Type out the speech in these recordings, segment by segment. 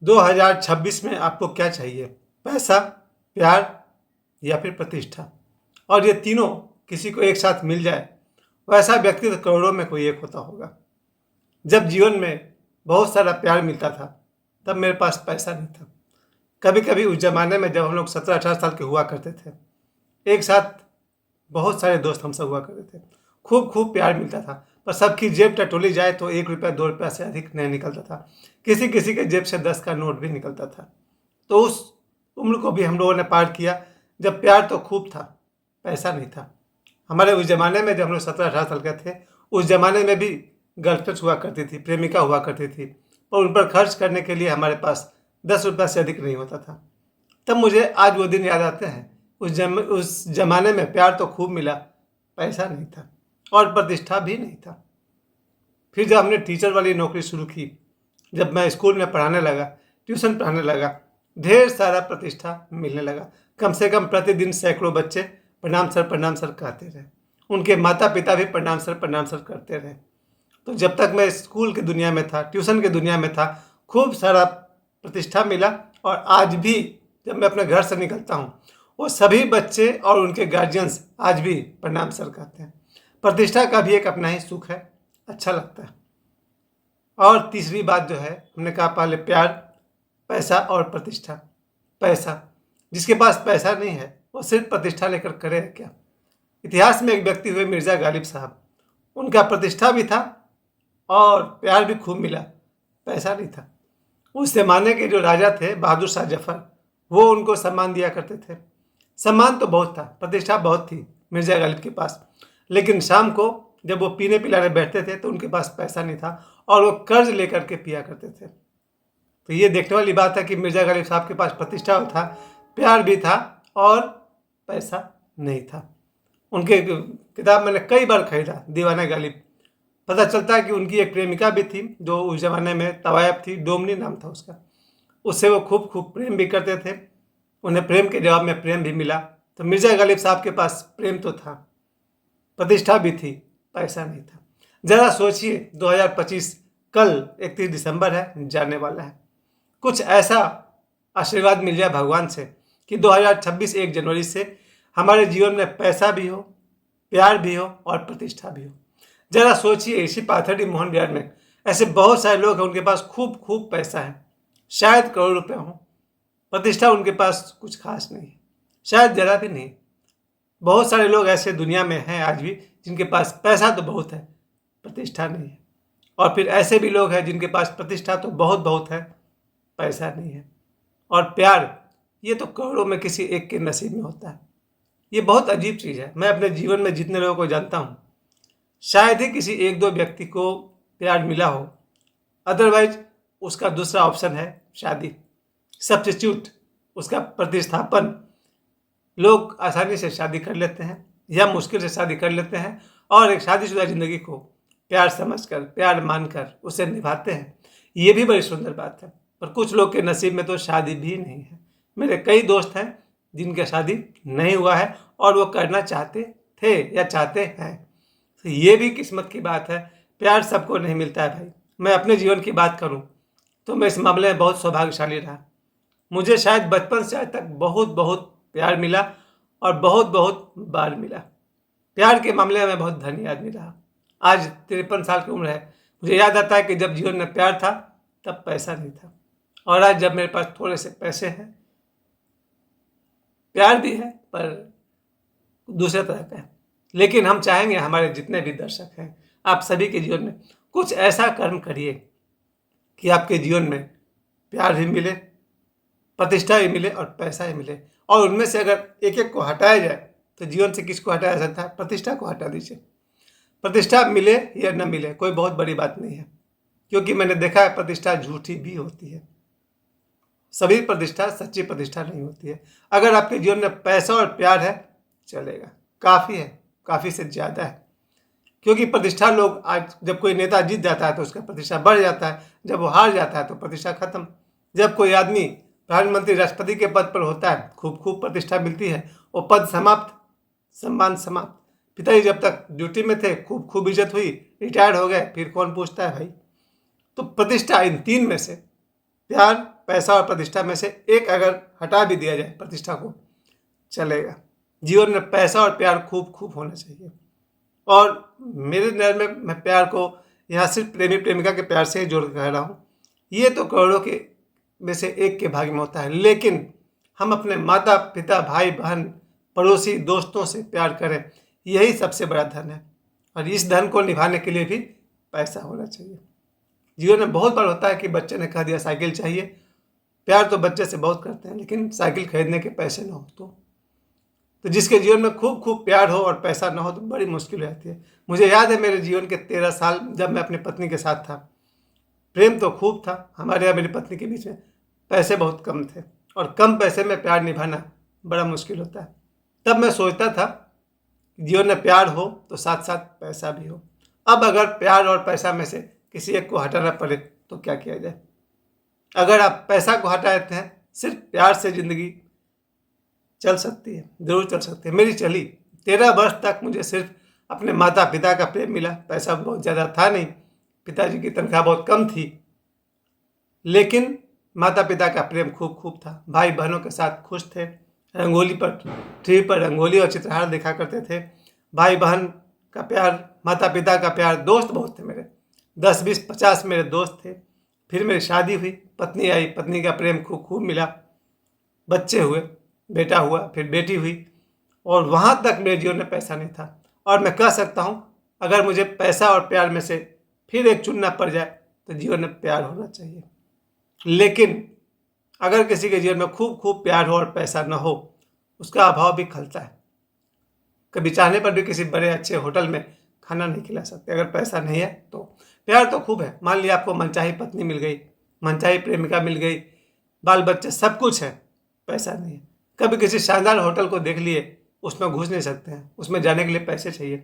2026 में आपको क्या चाहिए? पैसा, प्यार या फिर प्रतिष्ठा? और ये तीनों किसी को एक साथ मिल जाए, वैसा व्यक्ति तो करोड़ों में कोई एक होता होगा। जब जीवन में बहुत सारा प्यार मिलता था, तब मेरे पास पैसा नहीं था। कभी कभी उस जमाने में जब हम लोग 17-18 साल के हुआ करते थे, एक साथ बहुत सारे दोस्त हम सब हुआ करते थे। खूब खूब प्यार मिलता था, पर सबकी जेब टटोली जाए तो 1 रुपया 2 रुपया से अधिक नहीं निकलता था। किसी किसी के जेब से 10 का नोट भी निकलता था। तो उस उम्र को भी हम लोगों ने पार किया, जब प्यार तो खूब था, पैसा नहीं था। हमारे उस ज़माने में जब हम लोग 17-18 साल के थे, उस ज़माने में भी गर्लफ्रेंड्स हुआ करती थी, प्रेमिका हुआ करती थी, और उन पर खर्च करने के लिए हमारे पास 10 रुपया से अधिक नहीं होता था। तब मुझे आज वो दिन याद आते हैं। उस ज़माने में प्यार तो खूब मिला, पैसा नहीं था और प्रतिष्ठा भी नहीं था। फिर जब हमने टीचर वाली नौकरी शुरू की, जब मैं स्कूल में पढ़ाने लगा, ट्यूशन पढ़ाने लगा, ढेर सारा प्रतिष्ठा मिलने लगा। कम से कम प्रतिदिन सैकड़ों बच्चे प्रणाम सर कहते रहे। उनके माता पिता भी प्रणाम सर करते रहे। तो जब तक मैं स्कूल की दुनिया में था, ट्यूशन की दुनिया में था, खूब सारा प्रतिष्ठा मिला। और आज भी जब मैं अपने घर से निकलता हूँ, वो सभी बच्चे और उनके गार्जियंस आज भी प्रणाम सर कहते हैं। प्रतिष्ठा का भी एक अपना ही सुख है, अच्छा लगता है। और तीसरी बात जो है, हमने कहा पहले प्यार, पैसा और प्रतिष्ठा। पैसा, जिसके पास पैसा नहीं है वो सिर्फ प्रतिष्ठा लेकर करे क्या? इतिहास में एक व्यक्ति हुए मिर्ज़ा गालिब साहब। उनका प्रतिष्ठा भी था और प्यार भी खूब मिला, पैसा नहीं था। उस ज़माने के जो राजा थे बहादुर शाह जफर, वो उनको सम्मान दिया करते थे। सम्मान तो बहुत था, प्रतिष्ठा बहुत थी मिर्ज़ा गालिब के पास। लेकिन शाम को जब वो पीने पिलाने बैठते थे तो उनके पास पैसा नहीं था और वो कर्ज लेकर के पिया करते थे। तो ये देखने वाली बात है कि मिर्ज़ा गालिब साहब के पास प्रतिष्ठा था, प्यार भी था और पैसा नहीं था। उनके किताब मैंने कई बार खरीदा, दीवाना गालिब। पता चलता है कि उनकी एक प्रेमिका भी थी जो उस ज़माने में तवायब थी, डोमनी नाम था उसका। उससे वो खूब खूब प्रेम भी करते थे। उन्हें प्रेम के जवाब में प्रेम भी मिला। तो मिर्ज़ा गालिब साहब के पास प्रेम तो था, प्रतिष्ठा भी थी, पैसा नहीं था। ज़रा सोचिए, 2025 कल 31 दिसंबर है, जाने वाला है। कुछ ऐसा आशीर्वाद मिल जाए भगवान से कि 2026 1 जनवरी से हमारे जीवन में पैसा भी हो, प्यार भी हो और प्रतिष्ठा भी हो। जरा सोचिए, इसी पाथर्डी मोहन बिहार में ऐसे बहुत सारे लोग हैं, उनके पास खूब खूब पैसा है, शायद करोड़ रुपए हों, प्रतिष्ठा उनके पास कुछ खास नहीं है, शायद जरा भी नहीं। बहुत सारे लोग ऐसे दुनिया में हैं आज भी जिनके पास पैसा तो बहुत है, प्रतिष्ठा नहीं है। और फिर ऐसे भी लोग हैं जिनके पास प्रतिष्ठा तो बहुत बहुत है, पैसा नहीं है। और प्यार, ये तो करोड़ों में किसी एक के नसीब में होता है। ये बहुत अजीब चीज़ है। मैं अपने जीवन में जितने लोगों को जानता हूँ, शायद ही किसी एक दो व्यक्ति को प्यार मिला हो। अदरवाइज उसका दूसरा ऑप्शन है शादी, सब्स्टिट्यूट, उसका प्रतिस्थापन। लोग आसानी से शादी कर लेते हैं या मुश्किल से शादी कर लेते हैं और एक शादीशुदा ज़िंदगी को प्यार समझकर, प्यार मानकर उसे निभाते हैं। ये भी बड़ी सुंदर बात है। पर कुछ लोग के नसीब में तो शादी भी नहीं है। मेरे कई दोस्त हैं जिनका शादी नहीं हुआ है और वो करना चाहते थे या चाहते हैं। तो ये भी किस्मत की बात है। प्यार सबको नहीं मिलता है भाई। मैं अपने जीवन की बात करूं तो मैं इस मामले में बहुत सौभाग्यशाली रहा। मुझे शायद बचपन से आज तक बहुत बहुत प्यार मिला और बहुत बहुत बार मिला। प्यार के मामले में मैं बहुत धनी आदमी रहा। आज 53 साल की उम्र है। मुझे याद आता है कि जब जीवन में प्यार था तब पैसा नहीं था, और आज जब मेरे पास थोड़े से पैसे हैं, प्यार भी है पर दूसरे तरह का है। लेकिन हम चाहेंगे हमारे जितने भी दर्शक हैं, आप सभी के जीवन में कुछ ऐसा कर्म करिए कि आपके जीवन में प्यार भी मिले, प्रतिष्ठा भी मिले और पैसा भी मिले। और उनमें से अगर एक एक को हटाया जाए तो जीवन से किसको हटाया जा सकता है? प्रतिष्ठा को हटा दीजिए। प्रतिष्ठा मिले या न मिले कोई बहुत बड़ी बात नहीं है, क्योंकि मैंने देखा है प्रतिष्ठा झूठी भी होती है। सभी प्रतिष्ठा सच्ची प्रतिष्ठा नहीं होती है। अगर आपके जीवन में पैसा और प्यार है, चलेगा, काफ़ी है, काफ़ी से ज़्यादा है। क्योंकि प्रतिष्ठा, लोग आज जब कोई नेता जीत जाता है तो उसका प्रतिष्ठा बढ़ जाता है, जब वो हार जाता है तो प्रतिष्ठा खत्म। जब कोई आदमी प्रधानमंत्री, राष्ट्रपति के पद पर होता है, खूब खूब प्रतिष्ठा मिलती है, वो पद समाप्त, सम्मान समाप्त। पिताजी जब तक ड्यूटी में थे खूब खूब इज्जत हुई, रिटायर्ड हो गए, फिर कौन पूछता है भाई? तो प्रतिष्ठा, इन तीन में से प्यार, पैसा और प्रतिष्ठा में से एक अगर हटा भी दिया जाए, प्रतिष्ठा को, चलेगा। जीवन में पैसा और प्यार खूब खूब होना चाहिए। और मेरे नज़र में मैं प्यार को यहाँ सिर्फ प्रेमी प्रेमिका के प्यार से ही जोड़ कर कह रहा हूँ। ये तो करोड़ों के में से एक के भाग्य में होता है, लेकिन हम अपने माता पिता, भाई बहन, पड़ोसी, दोस्तों से प्यार करें, यही सबसे बड़ा धन है। और इस धन को निभाने के लिए भी पैसा होना चाहिए। जीवन में बहुत बार होता है कि बच्चे ने कह दिया साइकिल चाहिए। प्यार तो बच्चे से बहुत करते हैं, लेकिन साइकिल खरीदने के पैसे ना हो तो जिसके जीवन में खूब खूब प्यार हो और पैसा ना हो तो बड़ी मुश्किल हो जाती है। मुझे याद है मेरे जीवन के 13 साल जब मैं अपनी पत्नी के साथ था। प्रेम तो खूब था हमारे और मेरी पत्नी के बीच में, पैसे बहुत कम थे और कम पैसे में प्यार निभाना बड़ा मुश्किल होता है। तब मैं सोचता था जीवन में प्यार हो तो साथ साथ पैसा भी हो। अब अगर प्यार और पैसा में से किसी एक को हटाना पड़े तो क्या किया जाए? अगर आप पैसा को हटा देते हैं, सिर्फ प्यार से ज़िंदगी चल सकती है, ज़रूर चल सकती है। मेरी चली। 13 वर्ष तक मुझे सिर्फ अपने माता पिता का प्रेम मिला। पैसा बहुत ज़्यादा था नहीं, पिताजी की तनख्वाह बहुत कम थी, लेकिन माता पिता का प्रेम खूब खूब था। भाई बहनों के साथ खुश थे, रंगोली पर, ट्री पर रंगोली और चित्रहार देखा करते थे। भाई बहन का प्यार, माता पिता का प्यार, दोस्त बहुत थे मेरे, 10 20 50 मेरे दोस्त थे। फिर मेरी शादी हुई, पत्नी आई, पत्नी का प्रेम खूब खूब मिला, बच्चे हुए, बेटा हुआ, फिर बेटी हुई, और वहाँ तक मेरे जीवन में पैसा नहीं था। और मैं कह सकता हूँ अगर मुझे पैसा और प्यार में से फिर एक चुनना पड़ जाए तो जीवन में प्यार होना चाहिए। लेकिन अगर किसी के जीवन में खूब खूब प्यार हो और पैसा न हो, उसका अभाव भी खलता है। कभी चाहने पर भी किसी बड़े अच्छे होटल में खाना नहीं खिला सकते अगर पैसा नहीं है तो। प्यार तो खूब है, मान लिया आपको मनचाही पत्नी मिल गई, मनचाही प्रेमिका मिल गई, बाल बच्चे, सब कुछ है, पैसा नहीं है। कभी किसी शानदार होटल को देख लिए, उसमें घुस नहीं सकते हैं, उसमें जाने के लिए पैसे चाहिए।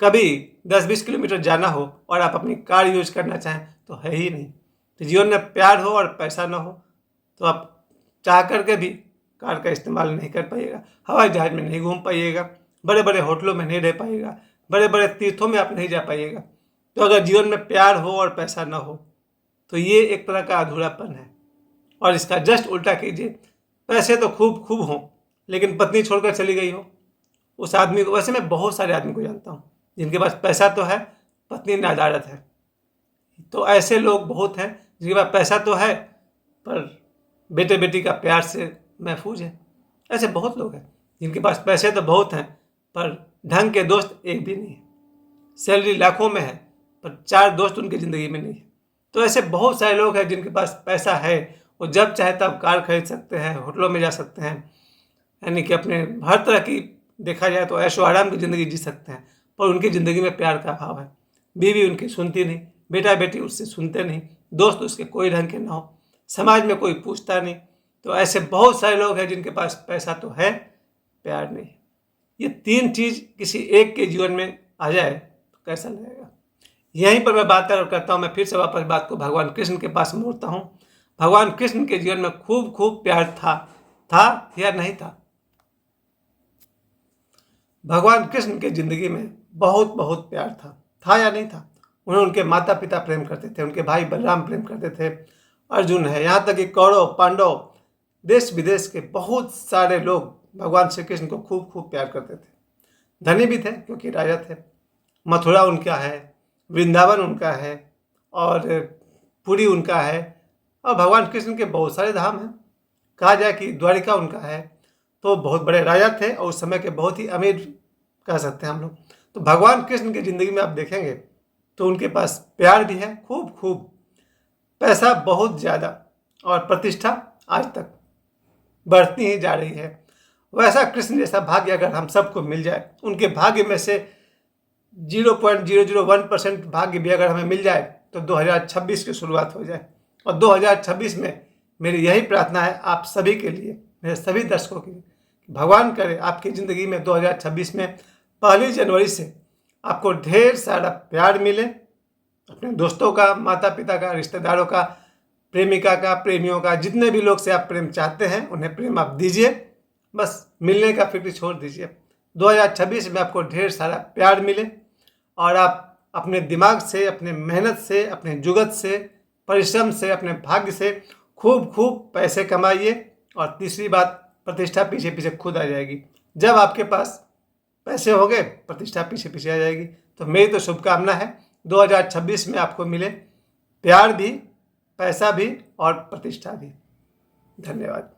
कभी 10-20 किलोमीटर जाना हो और आप अपनी कार यूज करना चाहें तो है ही नहीं। तो जीवन में प्यार हो और पैसा ना हो तो आप चाह करके भी कार का इस्तेमाल नहीं कर पाइएगा, हवाई जहाज में नहीं घूम पाइएगा, बड़े बड़े होटलों में नहीं रह पाइएगा, बड़े बड़े तीर्थों में आप नहीं जा पाइएगा। तो अगर जीवन में प्यार हो और पैसा ना हो तो ये एक तरह का अधूरापन है। और इसका जस्ट उल्टा कीजिए, पैसे तो खूब खूब हों लेकिन पत्नी छोड़कर चली गई हो, उस आदमी को, वैसे मैं बहुत सारे आदमी को जानता हूँ जिनके पास पैसा तो है, पत्नी नादारत है। तो ऐसे लोग बहुत हैं जिनके पास पैसा तो है पर बेटे बेटी का प्यार से महफूज है। ऐसे बहुत लोग हैं जिनके पास पैसे तो बहुत हैं पर ढंग के दोस्त एक भी नहीं है। सैलरी लाखों में है पर 4 दोस्त उनकी ज़िंदगी में नहीं है। तो ऐसे बहुत सारे लोग हैं जिनके पास पैसा है, वो जब चाहे तब कार खरीद सकते हैं, होटलों में जा सकते हैं, यानी कि अपने हर तरह की, देखा जाए तो ऐशो आराम की ज़िंदगी जी सकते हैं, पर उनकी ज़िंदगी में प्यार का अभाव है। बीवी उनकी सुनती नहीं, बेटा बेटी उससे सुनते नहीं, दोस्त उसके कोई ढंग के ना हो, समाज में कोई पूछता नहीं। तो ऐसे बहुत सारे लोग हैं जिनके पास पैसा तो है, प्यार नहीं। ये 3 चीज़ किसी एक के जीवन में आ जाए तो कैसा लगेगा? यहीं पर मैं बात करता हूँ। मैं फिर से वापस बात को भगवान कृष्ण के पास मोड़ता हूँ। भगवान कृष्ण के जीवन में खूब खूब प्यार था या नहीं था? भगवान कृष्ण के जिंदगी में बहुत बहुत प्यार था या नहीं था? उन्हें उनके माता पिता प्रेम करते थे, उनके भाई बलराम प्रेम करते थे, अर्जुन है, यहाँ तक कि कौरव पांडव, देश विदेश के बहुत सारे लोग भगवान श्री कृष्ण को खूब खूब प्यार करते थे। धनी भी थे क्योंकि राजा थे। मथुरा उनका है, वृंदावन उनका है, और पुरी उनका है, और भगवान कृष्ण के बहुत सारे धाम हैं। कहा जाए कि द्वारिका उनका है। तो बहुत बड़े राजा थे और उस समय के बहुत ही अमीर कह सकते हैं हम लोग। तो भगवान कृष्ण की ज़िंदगी में आप देखेंगे तो उनके पास प्यार भी है खूब खूब, पैसा बहुत ज़्यादा, और प्रतिष्ठा आज तक बढ़ती ही जा रही है। वैसा कृष्ण जैसा भाग्य अगर हम सबको मिल जाए, उनके भाग्य में से 0.001% भाग्य भी अगर हमें मिल जाए तो 2026 की शुरुआत हो जाए। और 2026 में मेरी यही प्रार्थना है आप सभी के लिए, मेरे सभी दर्शकों के लिए, भगवान करे आपकी ज़िंदगी में 2026 में 1 जनवरी से आपको ढेर सारा प्यार मिले, अपने दोस्तों का, माता पिता का, रिश्तेदारों का, प्रेमिका का, प्रेमियों का, जितने भी लोग से आप प्रेम चाहते हैं उन्हें प्रेम आप दीजिए। बस मिलने का फिक्र छोड़ दीजिए। 2026 में आपको ढेर सारा प्यार मिले और आप अपने दिमाग से, अपने मेहनत से, अपने जुगत से, परिश्रम से, अपने भाग्य से खूब खूब पैसे कमाइए। और तीसरी बात, प्रतिष्ठा पीछे पीछे खुद आ जाएगी। जब आपके पास पैसे हो गए, प्रतिष्ठा पीछे पीछे आ जाएगी। तो मेरी तो शुभकामना है 2026 में आपको मिले प्यार भी, पैसा भी और प्रतिष्ठा भी। धन्यवाद।